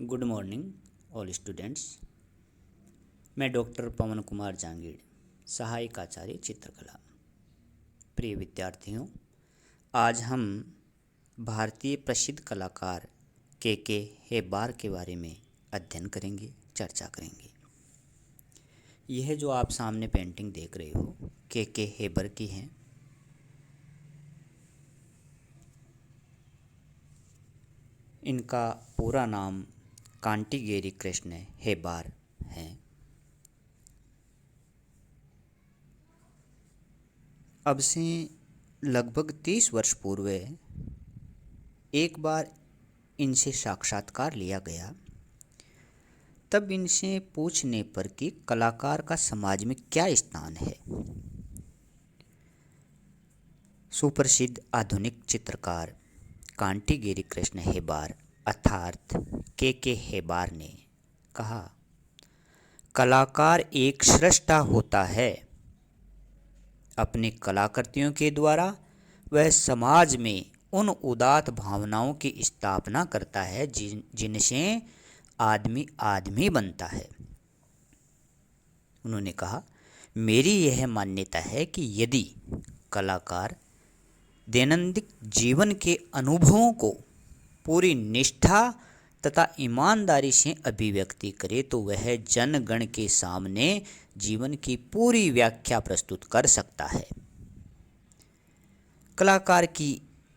Good morning all students. मैं doctor पवन कुमार जांगीड़, सहायक आचार्य चित्रकला। प्रिय विद्यार्थियों, आज हम भारतीय प्रसिद्ध कलाकार के हेब्बार के बारे में अध्ययन करेंगे, चर्चा करेंगे। यह जो आप सामने पेंटिंग देख रहे हो के हेब्बर की है। इनका पूरा नाम कांटीगेरी कृष्ण हेब्बार है। अब से लगभग 30 वर्ष पूर्व एक बार इनसे साक्षात्कार लिया गया। तब इनसे पूछने पर कि कलाकार का समाज में क्या स्थान है। सुप्रसिद्ध आधुनिक चित्रकार कांटीगेरी कृष्ण हेब्बार अर्थात के हेब्बार ने कहा, कलाकार एक सृष्टा होता है। अपनी कलाकृतियों के द्वारा वह समाज में उन उदात्त भावनाओं की स्थापना करता है जिनसे आदमी आदमी बनता है। उन्होंने कहा, मेरी यह मान्यता है कि यदि कलाकार दैनंदिन जीवन के अनुभवों को पूरी निष्ठा तथा ईमानदारी से अभिव्यक्ति करे तो वह जनगण के सामने जीवन की पूरी व्याख्या प्रस्तुत कर सकता है। कलाकार की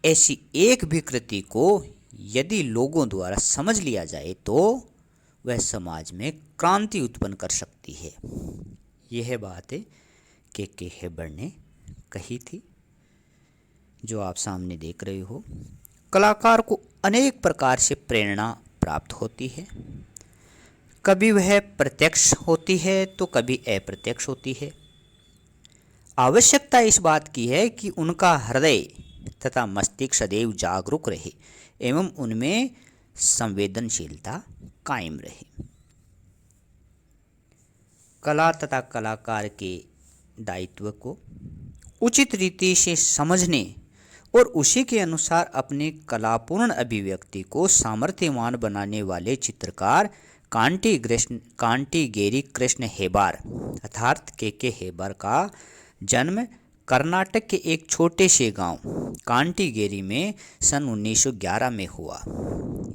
ऐसी एक भी कृति को यदि लोगों द्वारा समझ लिया जाए तो वह समाज में क्रांति उत्पन्न कर सकती है। यह बात के हेब्बर ने कही थी, जो आप सामने देख रहे हो। कलाकार को अनेक प्रकार से प्रेरणा प्राप्त होती है। कभी वह प्रत्यक्ष होती है तो कभी अप्रत्यक्ष होती है। आवश्यकता इस बात की है कि उनका हृदय तथा मस्तिष्क सदैव जागरूक रहे एवं उनमें संवेदनशीलता कायम रहे। कला तथा कलाकार के दायित्व को उचित रीति से समझने और उसी के अनुसार अपनी कलापूर्ण अभिव्यक्ति को सामर्थ्यवान बनाने वाले चित्रकार कांटीगेरी कृष्ण हेब्बार अर्थात के हेब्बार का जन्म कर्नाटक के एक छोटे से गांव कांटीगेरी में सन 1911 में हुआ।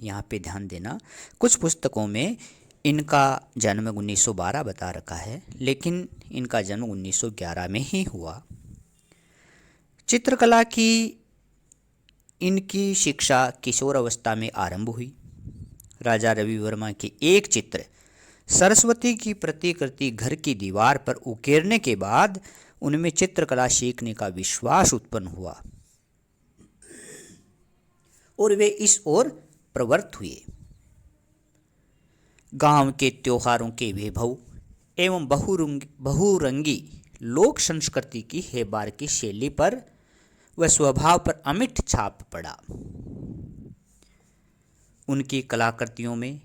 यहाँ पे ध्यान देना, कुछ पुस्तकों में इनका जन्म 1912 बता रखा है, लेकिन इनका जन्म 1911 में ही हुआ। चित्रकला की इनकी शिक्षा किशोर अवस्था में आरंभ हुई। राजा रवि वर्मा के एक चित्र सरस्वती की प्रतिकृति घर की दीवार पर उकेरने के बाद उनमें चित्रकला सीखने का विश्वास उत्पन्न हुआ और वे इस ओर प्रवृत्त हुए। गांव के त्योहारों के वैभव एवं बहुरंगी लोक संस्कृति की हेब्बार की शैली पर व स्वभाव पर अमिट छाप पड़ा। उनकी कलाकृतियों में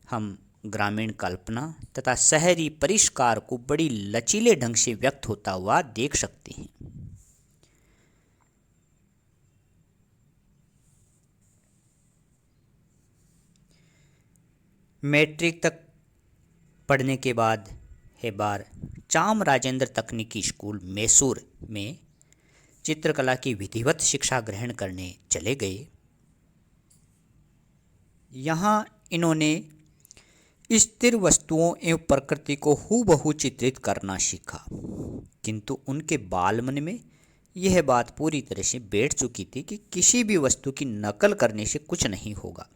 हम ग्रामीण कल्पना तथा शहरी परिष्कार को बड़ी लचीले ढंग से व्यक्त होता हुआ देख सकते हैं। मैट्रिक तक पढ़ने के बाद हेब्बार चामराजेंद्र तकनीकी स्कूल मैसूर में चित्रकला की विधिवत शिक्षा ग्रहण करने चले गए। यहाँ इन्होंने स्थिर वस्तुओं एवं प्रकृति को हूबहू चित्रित करना सीखा, किंतु उनके बालमन में यह बात पूरी तरह से बैठ चुकी थी कि किसी भी वस्तु की नकल करने से कुछ नहीं होगा।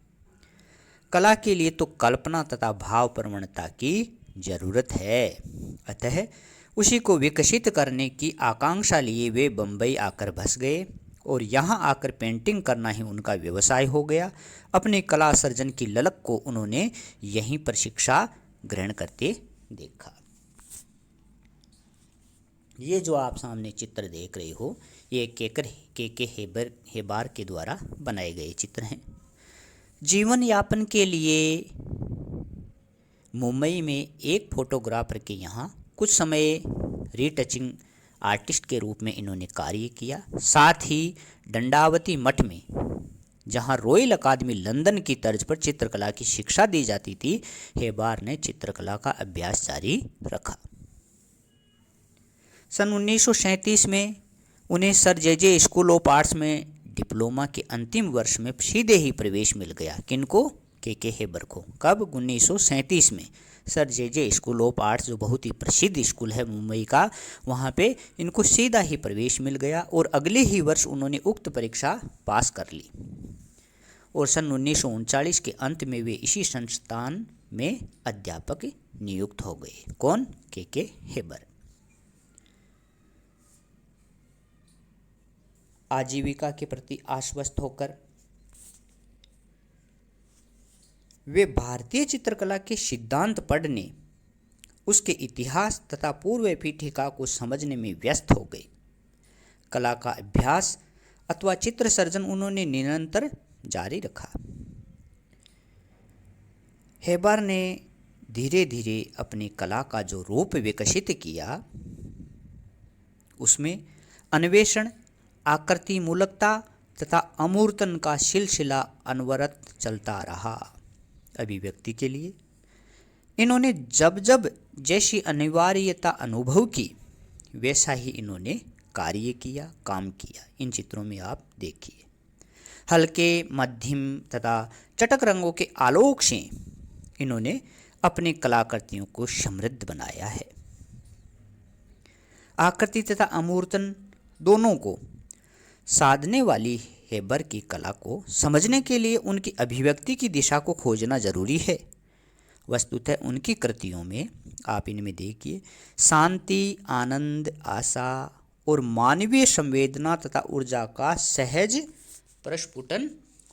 कला के लिए तो कल्पना तथा भाव प्रवणता की जरूरत है। अतः उसी को विकसित करने की आकांक्षा लिए वे बंबई आकर बस गए और यहाँ आकर पेंटिंग करना ही उनका व्यवसाय हो गया। अपने कला सर्जन की ललक को उन्होंने यहीं पर शिक्षा ग्रहण करते देखा। ये जो आप सामने चित्र देख रहे हो, ये के हेब्बार के द्वारा बनाए गए चित्र हैं। जीवन यापन के लिए मुंबई में एक फोटोग्राफर के यहाँ कुछ समय रीटचिंग आर्टिस्ट के रूप में इन्होंने कार्य किया। साथ ही दंडावती मठ में जहां रॉयल अकादमी लंदन की तर्ज पर चित्रकला की शिक्षा दी जाती थी, हेबार ने चित्रकला का अभ्यास जारी रखा। सन 1937 में उन्हें sir J school of arts में डिप्लोमा के अंतिम वर्ष में सीधे ही प्रवेश मिल गया। किनको? के हेबर को। कब? 1937 में sir J school of arts, जो बहुत ही प्रसिद्ध स्कूल है मुंबई का, वहाँ पे इनको सीधा ही प्रवेश मिल गया और अगले ही वर्ष उन्होंने उक्त परीक्षा पास कर ली और सन 1939 के अंत में वे इसी संस्थान में अध्यापक नियुक्त हो गए। कौन? के हेबर। आजीविका के प्रति आश्वस्त होकर वे भारतीय चित्रकला के सिद्धांत पढ़ने, उसके इतिहास तथा पूर्व पीठिका को समझने में व्यस्त हो गए। कला का अभ्यास अथवा चित्र सर्जन उन्होंने निरंतर जारी रखा। हेबर ने धीरे धीरे अपनी कला का जो रूप विकसित किया, उसमें अन्वेषण, आकृति मूलकता तथा अमूर्तन का सिलसिला अनवरत चलता रहा। अभिव्यक्ति के लिए इन्होंने जब जब जैसी अनिवार्यता अनुभव की, वैसा ही इन्होंने कार्य किया, काम किया। इन चित्रों में आप देखिए, हल्के, मध्यम तथा चटक रंगों के आलोक से इन्होंने अपनी कलाकृतियों को समृद्ध बनाया है। आकृति तथा अमूर्तन दोनों को साधने वाली हेबर की कला को समझने के लिए उनकी अभिव्यक्ति की दिशा को खोजना जरूरी है। वस्तुतः उनकी कृतियों में आप इनमें देखिए, शांति, आनंद, आशा और मानवीय संवेदना तथा ऊर्जा का सहज प्रस्फुटन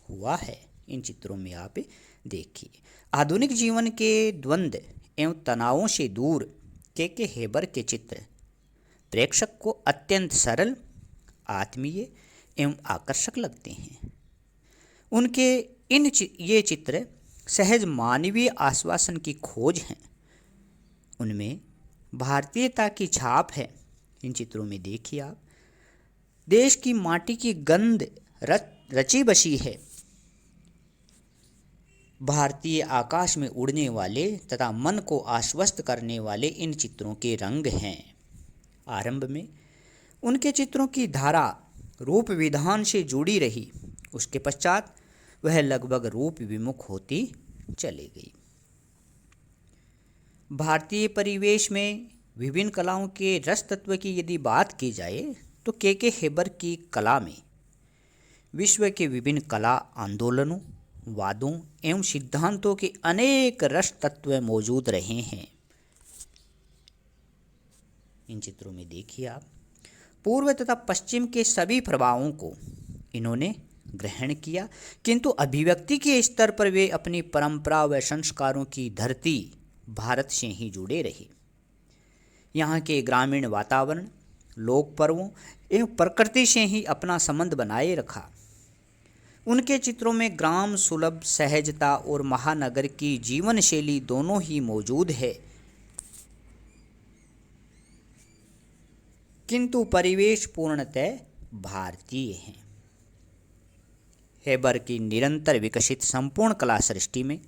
हुआ है। इन चित्रों में आप देखिए, आधुनिक जीवन के द्वंद्व एवं तनावों से दूर के हेबर के चित्र प्रेक्षक को अत्यंत सरल, आत्मीय एवं आकर्षक लगते हैं। उनके ये चित्र सहज मानवीय आश्वासन की खोज हैं। उनमें भारतीयता की छाप है। इन चित्रों में देखिए आप, देश की माटी की गंध रची बसी है। भारतीय आकाश में उड़ने वाले तथा मन को आश्वस्त करने वाले इन चित्रों के रंग हैं। आरंभ में उनके चित्रों की धारा रूप विधान से जुड़ी रही, उसके पश्चात वह लगभग रूप विमुख होती चली गई। भारतीय परिवेश में विभिन्न कलाओं के रस तत्व की यदि बात की जाए तो के हेबर की कला में विश्व के विभिन्न कला आंदोलनों, वादों एवं सिद्धांतों के अनेक रस तत्व मौजूद रहे हैं। इन चित्रों में देखिए आप, पूर्व तथा पश्चिम के सभी प्रभावों को इन्होंने ग्रहण किया, किंतु अभिव्यक्ति के स्तर पर वे अपनी परंपरा व संस्कारों की धरती भारत से ही जुड़े रहे। यहाँ के ग्रामीण वातावरण, लोक पर्वों एवं प्रकृति से ही अपना संबंध बनाए रखा। उनके चित्रों में ग्राम सुलभ सहजता और महानगर की जीवन शैली दोनों ही मौजूद है, किंतु परिवेश पूर्णतः भारतीय है। हेबर की निरंतर विकसित संपूर्ण कला सृष्टि में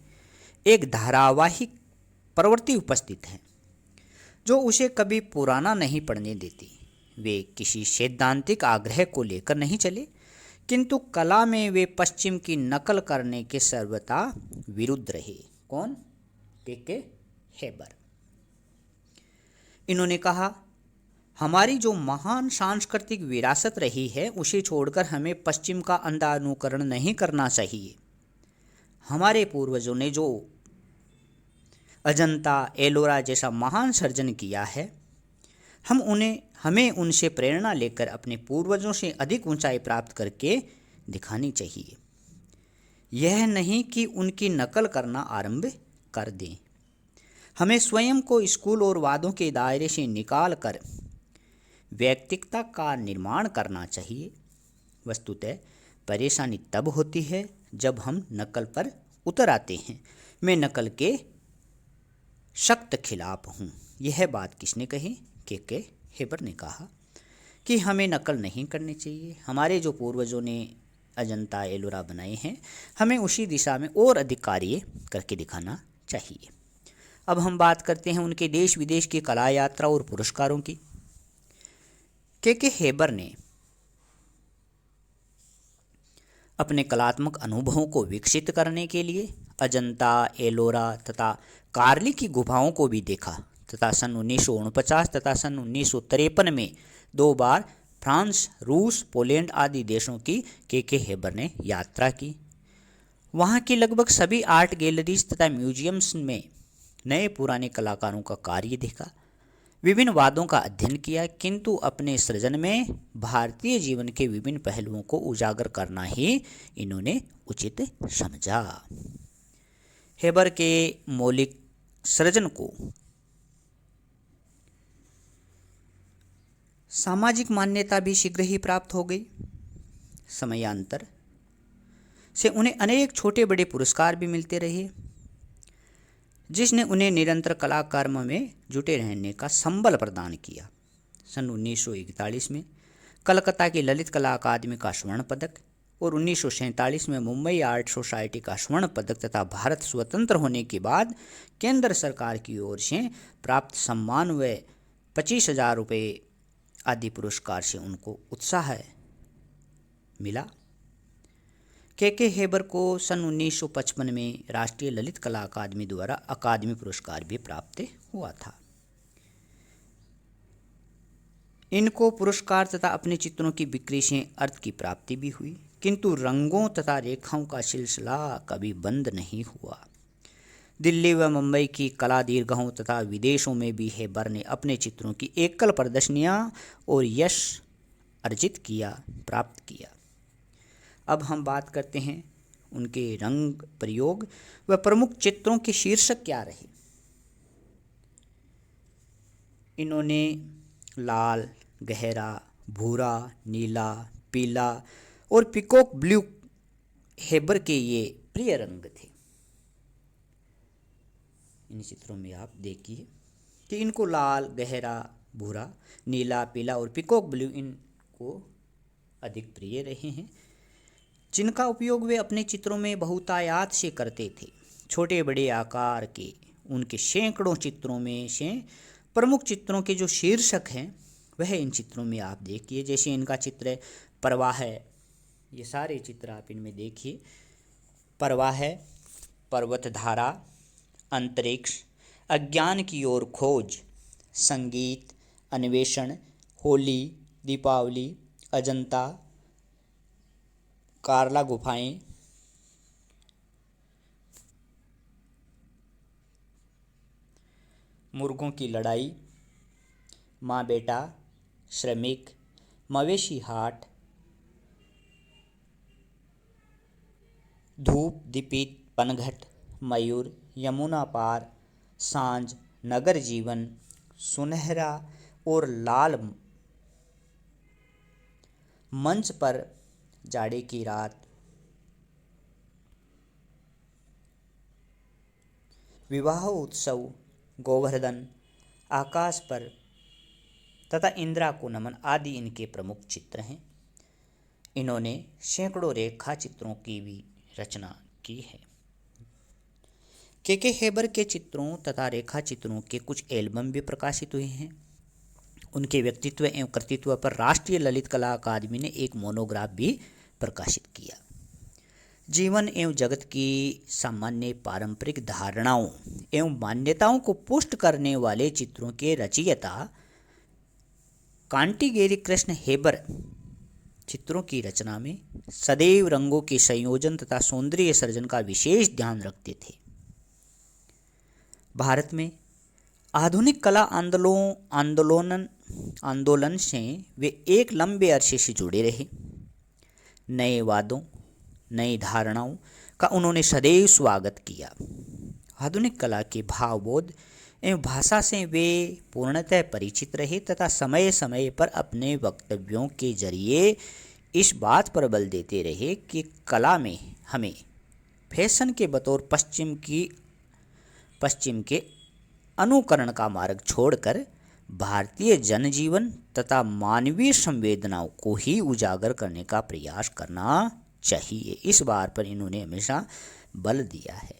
एक धारावाहिक प्रवृत्ति उपस्थित है, जो उसे कभी पुराना नहीं पड़ने देती। वे किसी सैद्धांतिक आग्रह को लेकर नहीं चले, किंतु कला में वे पश्चिम की नकल करने के सर्वथा विरुद्ध रहे। कौन? के हेबर। इन्होंने कहा, हमारी जो महान सांस्कृतिक विरासत रही है, उसे छोड़कर हमें पश्चिम का अंधा अनुकरण नहीं करना चाहिए। हमारे पूर्वजों ने जो अजंता, एलोरा जैसा महान सर्जन किया है, हमें उनसे प्रेरणा लेकर अपने पूर्वजों से अधिक ऊंचाई प्राप्त करके दिखानी चाहिए। यह नहीं कि उनकी नकल करना आरंभ कर दें। हमें स्वयं को स्कूल और वादों के दायरे से निकाल कर व्यक्तिगता का निर्माण करना चाहिए। वस्तुतः परेशानी तब होती है जब हम नकल पर उतर आते हैं। मैं नकल के सख्त खिलाफ हूँ। यह बात किसने कही? के हेबर ने कहा कि हमें नकल नहीं करनी चाहिए। हमारे जो पूर्वजों ने अजंता एलोरा बनाए हैं, हमें उसी दिशा में और अधिक कार्य करके दिखाना चाहिए। अब हम बात करते हैं उनके देश विदेश की कला यात्रा और पुरस्कारों की। के हेबर ने अपने कलात्मक अनुभवों को विकसित करने के लिए अजंता, एलोरा तथा कार्ली की गुफाओं को भी देखा तथा सन 1949 तथा सन 1953 में 2 बार फ्रांस, रूस, पोलैंड आदि देशों की के हेबर ने यात्रा की। वहाँ की लगभग सभी आर्ट गैलरीज तथा म्यूजियम्स में नए पुराने कलाकारों का कार्य देखा, विभिन्न वादों का अध्ययन किया, किंतु अपने सृजन में भारतीय जीवन के विभिन्न पहलुओं को उजागर करना ही इन्होंने उचित समझा। हेबर के मौलिक सृजन को सामाजिक मान्यता भी शीघ्र ही प्राप्त हो गई। समयांतर से उन्हें अनेक छोटे बड़े पुरस्कार भी मिलते रहे, जिसने उन्हें निरंतर कला कर्म में जुटे रहने का संबल प्रदान किया। सन 1941 में कलकत्ता की ललित कला अकादमी का स्वर्ण पदक और 1947 में मुंबई आर्ट सोसाइटी का स्वर्ण पदक तथा भारत स्वतंत्र होने के बाद केंद्र सरकार की ओर से प्राप्त सम्मान व 25,000 रुपये आदि पुरस्कार से उनको उत्साह मिला। के हेबर को सन 1955 में राष्ट्रीय ललित कला अकादमी द्वारा अकादमी पुरस्कार भी प्राप्त हुआ था। इनको पुरस्कार तथा अपने चित्रों की बिक्री से अर्थ की प्राप्ति भी हुई, किंतु रंगों तथा रेखाओं का सिलसिला कभी बंद नहीं हुआ। दिल्ली व मुंबई की कला दीर्घाओं तथा विदेशों में भी हेबर ने अपने चित्रों की एकल प्रदर्शनियां और यश प्राप्त किया। अब हम बात करते हैं उनके रंग प्रयोग व प्रमुख चित्रों के शीर्षक क्या रहे। इन्होंने लाल, गहरा, भूरा, नीला, पीला और पिकॉक ब्लू हेबर के ये प्रिय रंग थे। इन चित्रों में आप देखिए कि इनको लाल, गहरा, भूरा, नीला, पीला और पिकॉक ब्लू इनको अधिक प्रिय रहे हैं, जिनका उपयोग वे अपने चित्रों में बहुतायत से करते थे। छोटे बड़े आकार के उनके सैकड़ों चित्रों में से प्रमुख चित्रों के जो शीर्षक हैं वह इन चित्रों में आप देखिए। जैसे इनका चित्र परवाह है, ये सारे चित्र आप इनमें देखिए। परवाह है, पर्वतधारा, अंतरिक्ष, अज्ञान की ओर खोज, संगीत, अन्वेषण, होली, दीपावली, अजंता, कार्ला गुफाएं, मुर्गों की लड़ाई, माँ बेटा, श्रमिक, मवेशी हाट, धूप दीपित पनघट, मयूर, यमुना पार, सांझ, नगर जीवन, सुनहरा और लाल, मंच पर, जाड़े की रात, विवाह उत्सव, गोवर्धन, आकाश पर तथा इंदिरा को नमन आदि इनके प्रमुख चित्र हैं। इन्होंने सैकड़ों रेखा चित्रों की भी रचना की है। के हेबर के चित्रों तथा रेखा चित्रों के कुछ एल्बम भी प्रकाशित हुए हैं। उनके व्यक्तित्व एवं कृतित्व पर राष्ट्रीय ललित कला अकादमी ने एक मोनोग्राफ भी प्रकाशित किया। जीवन एवं जगत की सामान्य पारंपरिक धारणाओं एवं मान्यताओं को पुष्ट करने वाले चित्रों के रचयिता कांटीगेरी कृष्ण हेबर चित्रों की रचना में सदैव रंगों के संयोजन तथा सौंदर्य सर्जन का विशेष ध्यान रखते थे। भारत में आधुनिक कला आंदोलन से वे एक लंबे अरसे से जुड़े रहे। नए वादों, नई धारणाओं का उन्होंने सदैव स्वागत किया। आधुनिक कला के भावबोध एवं भाषा से वे पूर्णतः परिचित रहे तथा समय समय पर अपने वक्तव्यों के जरिए इस बात पर बल देते रहे कि कला में हमें फैशन के बतौर पश्चिम के अनुकरण का मार्ग छोड़कर भारतीय जनजीवन तथा मानवीय संवेदनाओं को ही उजागर करने का प्रयास करना चाहिए। इस बात पर इन्होंने हमेशा बल दिया है।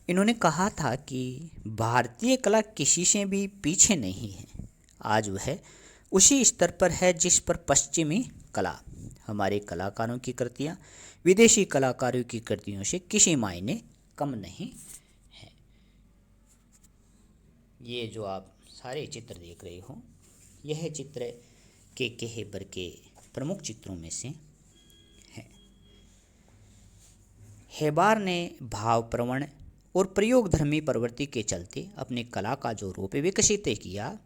इन्होंने कहा था कि भारतीय कला किसी से भी पीछे नहीं है, आज वह उसी स्तर पर है जिस पर पश्चिमी कला। हमारे कलाकारों की कृतियाँ विदेशी कलाकारों की कृतियों से किसी मायने कम नहीं है। ये जो आप सारे चित्र देख रहे हो, यह चित्र के हेबर के प्रमुख चित्रों में से है। हेबार ने भावप्रवण और प्रयोगधर्मी प्रवृत्ति के चलते अपनी कला का जो रूप विकसित किया,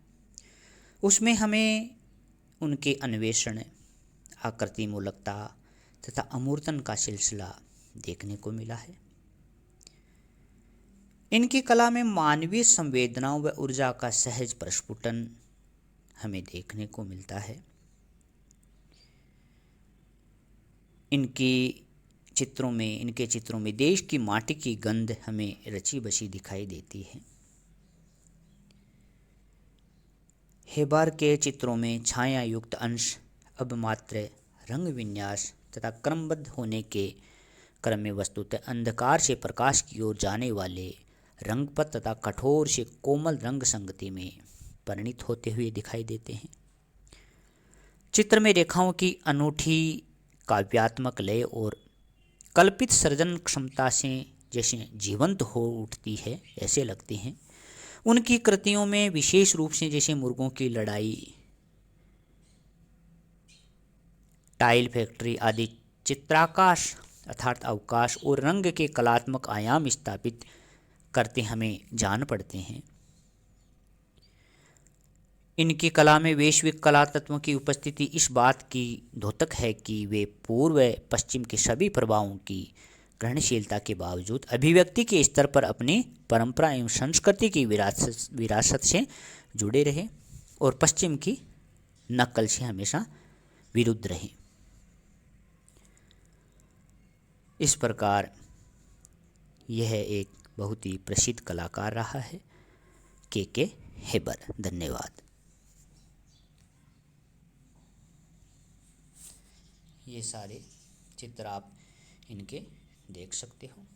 उसमें हमें उनके अन्वेषण, आकृति मूलकता तथा अमूर्तन का सिलसिला देखने को मिला है। इनकी कला में मानवीय संवेदनाओं व ऊर्जा का सहज प्रस्फुटन हमें देखने को मिलता है। इनके चित्रों में देश की माटी की गंध हमें रची बसी दिखाई देती है। हेबार के चित्रों में छाया युक्त अंश अब मात्र रंग विन्यास तथा क्रमबद्ध होने के क्रम में वस्तुतः अंधकार से प्रकाश की ओर जाने वाले रंगपत तथा कठोर से कोमल रंग संगति में परिणित होते हुए दिखाई देते हैं। चित्र में रेखाओं की अनूठी काव्यात्मक लय और कल्पित सृजन क्षमता से जैसे जीवंत हो उठती है, ऐसे लगते हैं। उनकी कृतियों में विशेष रूप से जैसे मुर्गों की लड़ाई, टाइल फैक्ट्री आदि चित्राकाश अर्थात अवकाश और रंग के कलात्मक आयाम स्थापित करते हमें जान पड़ते हैं। इनकी कला में वैश्विक कला तत्वों की उपस्थिति इस बात की द्योतक है कि वे पूर्व व पश्चिम के सभी प्रभावों की ग्रहणशीलता के बावजूद अभिव्यक्ति के स्तर पर अपनी परंपरा एवं संस्कृति की विरासत से जुड़े रहे और पश्चिम की नकल से हमेशा विरुद्ध रहे। इस प्रकार यह एक बहुत ही प्रसिद्ध कलाकार रहा है, के हेबर। धन्यवाद। ये सारे चित्र आप इनके देख सकते हो।